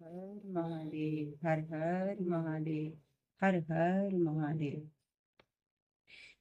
हर महादेव, हर हर महादेव, हर हर महादेव।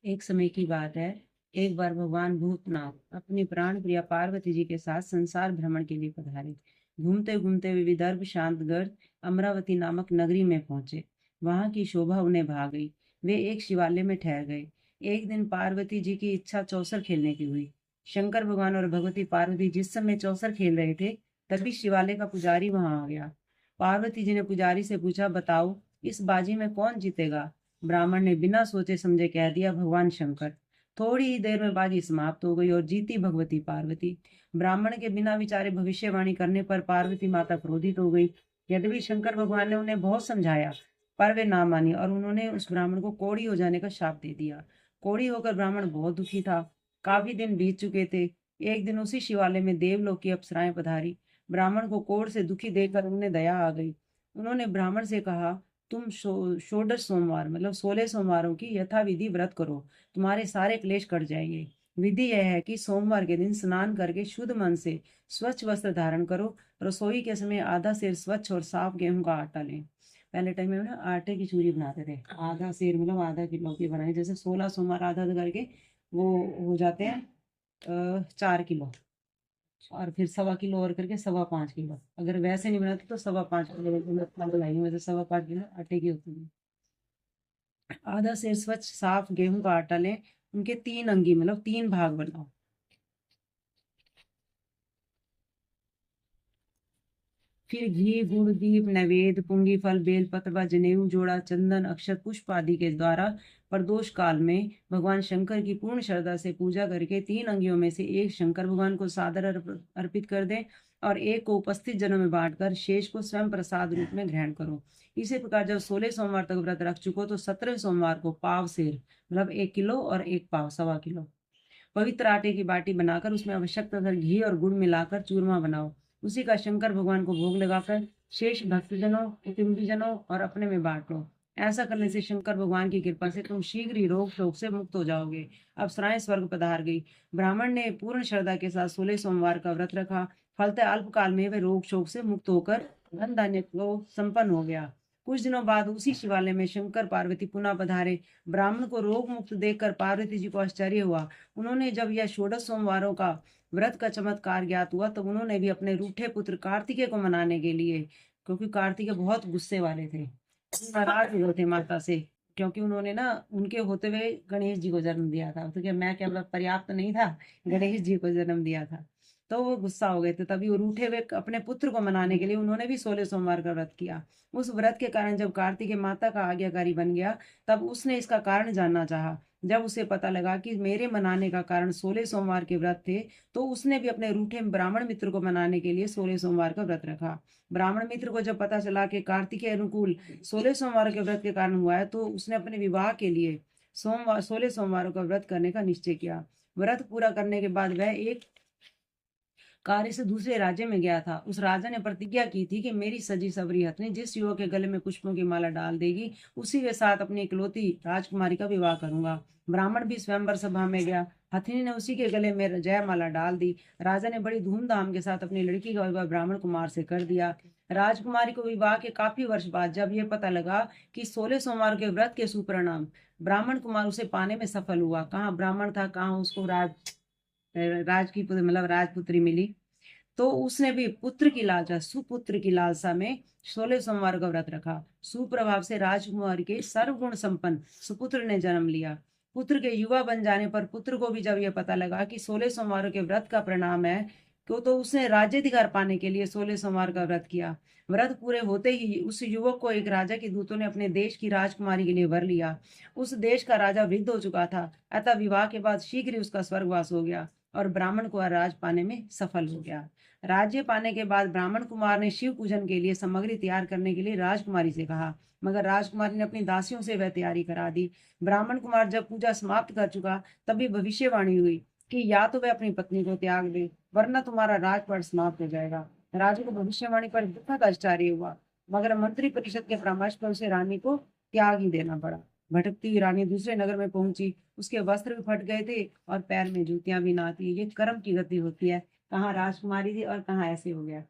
एक समय की बात है। एक बार भगवान भूतनाथ अपनी प्राण प्रिया पार्वती जी के साथ संसार भ्रमण के लिए पधारे। घूमते घूमते वे विदर्भ शांतगढ़ अमरावती नामक नगरी में पहुंचे। वहां की शोभा उन्हें भा गई। वे एक शिवालय में ठहर गए। एक दिन पार्वती जी की इच्छा चौसर खेलने की हुई। शंकर भगवान और भगवती पार्वती जिस समय चौसर खेल रहे थे, तभी शिवालय का पुजारी वहां आ गया। पार्वती जी ने पुजारी से पूछा, बताओ इस बाजी में कौन जीतेगा। ब्राह्मण ने बिना सोचे समझे कह दिया, भगवान शंकर। थोड़ी ही देर में बाजी समाप्त हो गई और जीती भगवती पार्वती। ब्राह्मण के बिना विचारे भविष्यवाणी करने पर पार्वती माता क्रोधित हो गई। यद्यपि शंकर भगवान ने उन्हें बहुत समझाया, पर वे ना मानी और उन्होंने उस ब्राह्मण को कोढ़ी हो जाने का शाप दे दिया। कोढ़ी होकर ब्राह्मण बहुत दुखी था। काफी दिन बीत चुके थे। एक दिन उसी शिवालय में देवलोक की अप्सराएं पधारी। ब्राह्मण को कोढ़ से दुखी देखकर उन्हें दया आ गई। उन्होंने ब्राह्मण से कहा, तुम षोडश सोमवार मतलब 16 सोमवारों की यथाविधि व्रत करो, तुम्हारे सारे क्लेश कट जाएंगे। विधि यह है कि सोमवार के दिन स्नान करके शुद्ध मन से स्वच्छ वस्त्र धारण करो। रसोई के समय आधा सेर स्वच्छ और साफ गेहूं का आटा लें। पहले टाइम में ना आटे की चूरी बनाते थे। आधा सेर मतलब आधा किलो की बनाई, जैसे 16 सोमवार आधा आधा करके वो हो जाते हैं 4 किलो। और फिर 1.25 किलो और करके 5.25 किलो। अगर वैसे नहीं बनाते तो 5.25 किलो बनाएंगे, वैसे 5.25 किलो आटे की होती है। आधा सेर स्वच्छ साफ गेहूं का आटा लें। उनके 3 अंगी मतलब 3 भाग बनाओ। फिर घी गुड़ दीप नैवेद्य पुंगी फल बेलपत्र व जनेऊ जोड़ा चंदन अक्षत पुष्प आदि के द्वारा प्रदोष काल में भगवान शंकर की पूर्ण श्रद्धा से पूजा करके 3 अंगियों में से एक शंकर भगवान को सादर अर्पित कर दें और एक को उपस्थित जनों में बांटकर शेष को स्वयं प्रसाद रूप में ग्रहण करो। इसी प्रकार जब 16 सोमवार तक व्रत रख चुको तो 17वें सोमवार को पाव सेर मतलब 1 किलो और एक पाव 1.25 किलो पवित्र आटे की बाटी बनाकर उसमें आवश्यक तथा घी और गुड़ मिलाकर चूरमा बनाओ। उसी का शंकर भगवान को भोग लगाकर शेष भक्तजनों कुटुंबीजनों और अपने में बांट लो। ऐसा करने से शंकर भगवान की कृपा से तुम शीघ्र ही रोग शोक से मुक्त हो जाओगे। अप्सराएं स्वर्ग पधार गई। ब्राह्मण ने पूर्ण श्रद्धा के साथ 16 सोमवार का व्रत रखा। फलतः अल्पकाल में वे रोग शोक से मुक्त होकर धन धान्य को संपन्न हो गया। कुछ दिनों बाद उसी शिवालय में शंकर पार्वती पुनः पधारे। ब्राह्मण को रोग मुक्त देखकर पार्वती जी को आश्चर्य हुआ। उन्होंने जब यह षोडश सोमवारों का व्रत का चमत्कार ज्ञात हुआ तब उन्होंने भी अपने रूठे पुत्र कार्तिकेय को मनाने के लिए, क्योंकि कार्तिकेय बहुत गुस्से वाले थे, नाराज हुए थे माता से, क्योंकि उन्होंने ना उनके होते हुए गणेश जी को जन्म दिया था, तो क्या मैं क्या पर्याप्त नहीं था, गणेश जी को जन्म दिया था। तो वो गुस्सा हो गए थे, तभी वो रूठे हुए अपने पुत्र को मनाने के लिए उन्होंने भी 16 सोमवार का व्रत किया। उस व्रत के कारण जब कार्तिकेय माता का आज्ञाकारी बन गया, तब उसने इसका कारण जानना चाहा। जब उसे पता लगा कि मेरे मनाने का कारण 16 सोमवार के व्रत थे, तो उसने भी अपने रूठे ब्राह्मण मित्र को मनाने के लिए 16 सोमवार का व्रत रखा। ब्राह्मण मित्र को जब पता चला कि कार्तिकेय अनुकूल 16 सोमवार के व्रत के कारण हुआ है, तो उसने अपने विवाह के लिए 16 सोमवारों का व्रत करने का निश्चय किया। व्रत पूरा करने के बाद वह एक कार्य से दूसरे राज्य में गया था। उस राजा ने प्रतिज्ञा की थी कि मेरी सजी सवरी हथनी जिस युवक के गले में पुष्पों की माला डाल देगी, उसी के साथ अपनी इकलौती राजकुमारी का विवाह करूंगा। ब्राह्मण भी स्वयंवर सभा में गया। हथिनी ने उसी के गले में जयमाला डाल दी। राजा ने बड़ी धूमधाम के साथ अपनी लड़की का विवाह ब्राह्मण कुमार से कर दिया। राजकुमारी को विवाह के काफी वर्ष बाद जब यह पता लगा कि 16 सोमवार के व्रत के सुपरिणाम ब्राह्मण कुमार उसे पाने में सफल हुआ, कहाँ ब्राह्मण था, कहाँ उसको राज की मतलब राजपुत्री मिली, तो उसने भी पुत्र की लालसा सुपुत्र की लालसा में 16 सोमवार का व्रत रखा। सुप्रभाव से राजकुमार के सर्वगुण संपन्न सुपुत्र ने जन्म लिया। पुत्र के युवा बन जाने पर पुत्र को भी जब यह पता लगा कि 16 सोमवारों के व्रत का परिणाम है, तो उसने राज्याधिकार पाने के लिए 16 सोमवार का व्रत किया। व्रत पूरे होते ही उस युवक को एक राजा के दूतों ने अपने देश की राजकुमारी के लिए वर लिया। उस देश का राजा वृद्ध हो चुका था, अतः विवाह के बाद शीघ्र ही उसका स्वर्गवास हो गया और ब्राह्मण को राज पाने में सफल हो गया। राज्य पाने के बाद ब्राह्मण कुमार ने शिव पूजन के लिए सामग्री तैयार करने के लिए राजकुमारी से कहा, मगर राजकुमारी ने अपनी दासियों से वह तैयारी करा दी। ब्राह्मण कुमार जब पूजा समाप्त कर चुका, तभी भविष्यवाणी हुई कि या तो वह अपनी पत्नी को त्याग दे, वरना तुम्हारा राजपाट समाप्त हो जाएगा। राजा को भविष्यवाणी पर दुखद आश्चर्य हुआ, मगर मंत्री परिषद के परामर्श पर उसे रानी को त्याग ही देना पड़ा। भटकती हुई रानी दूसरे नगर में पहुंची। उसके वस्त्र भी फट गए थे और पैर में जूतियां भी ना थी। ये कर्म की गति होती है, कहाँ राजकुमारी थी और कहाँ ऐसे हो गया।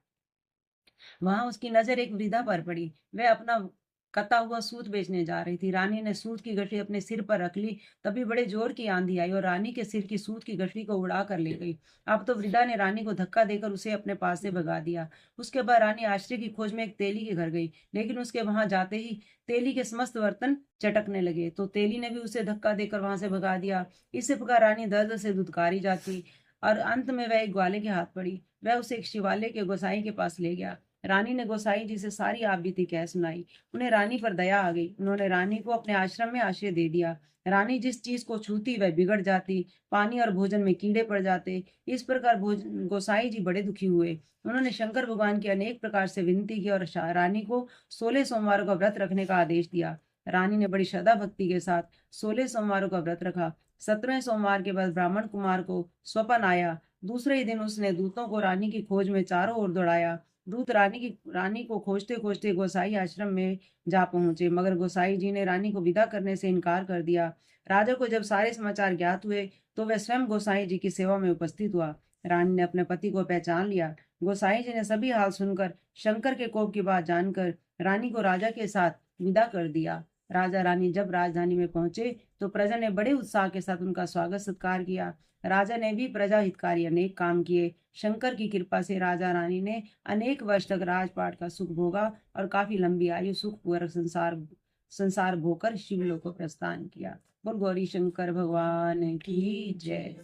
वहां उसकी नजर एक वृद्धा पर पड़ी। वह अपना कता हुआ सूत बेचने जा रही थी। रानी ने सूत की गठरी अपने सिर पर रख ली। तभी बड़े जोर की आंधी आई और रानी के सिर की सूत की गठरी को उड़ा कर ले गई। अब तो वृद्धा ने रानी को धक्का देकर उसे अपने पास से भगा दिया। उसके बाद रानी आश्रय की खोज में एक तेली के घर गई, लेकिन उसके वहां जाते ही तेली के समस्त बर्तन चटकने लगे, तो तेली ने भी उसे धक्का देकर वहां से भगा दिया। इसी प्रकार रानी दर्द से दुत्कारी जाती और अंत में वह एक ग्वाले के हाथ पड़ी। वह उसे एक शिवालय के गोसाई के पास ले गया। रानी ने गोसाई जी से सारी आप बीती कह सुनाई। उन्हें रानी पर दया आ गई। उन्होंने रानी को अपने आश्रम में आश्रय दे दिया। रानी जिस चीज को छूती वह बिगड़ जाती, पानी और भोजन में कीड़े पड़ जाते। इस प्रकार गोसाई जी बड़े दुखी हुए। उन्होंने शंकर भगवान की अनेक प्रकार से विनती की और रानी को 16 सोमवारों का व्रत रखने का आदेश दिया। रानी ने बड़ी श्रद्धा भक्ति के साथ 16 सोमवारों का व्रत रखा। 17वें सोमवार के बाद ब्राह्मण कुमार को स्वपन आया। दूसरे ही दिन उसने दूतों को रानी की खोज में चारों ओर दौड़ाया। दूत रानी को खोजते खोजते गोसाई आश्रम में जा पहुंचे, मगर गोसाई जी ने रानी को विदा करने से इनकार कर दिया। राजा को जब सारे समाचार ज्ञात हुए तो वह स्वयं गोसाई जी की सेवा में उपस्थित हुआ। रानी ने अपने पति को पहचान लिया। गोसाई जी ने सभी हाल सुनकर शंकर के कोप की बात जानकर रानी को राजा के साथ विदा कर दिया। राजा रानी जब राजधानी में पहुंचे तो प्रजा ने बड़े उत्साह के साथ उनका स्वागत सत्कार किया। राजा ने भी प्रजा हितकारी अनेक काम किए। शंकर की कृपा से राजा रानी ने अनेक वर्ष तक राजपाट का सुख भोगा और काफी लंबी आयु सुखपूर्वक संसार भोगकर शिवलोक को प्रस्थान किया। बोल गौरी शंकर भगवान की जय।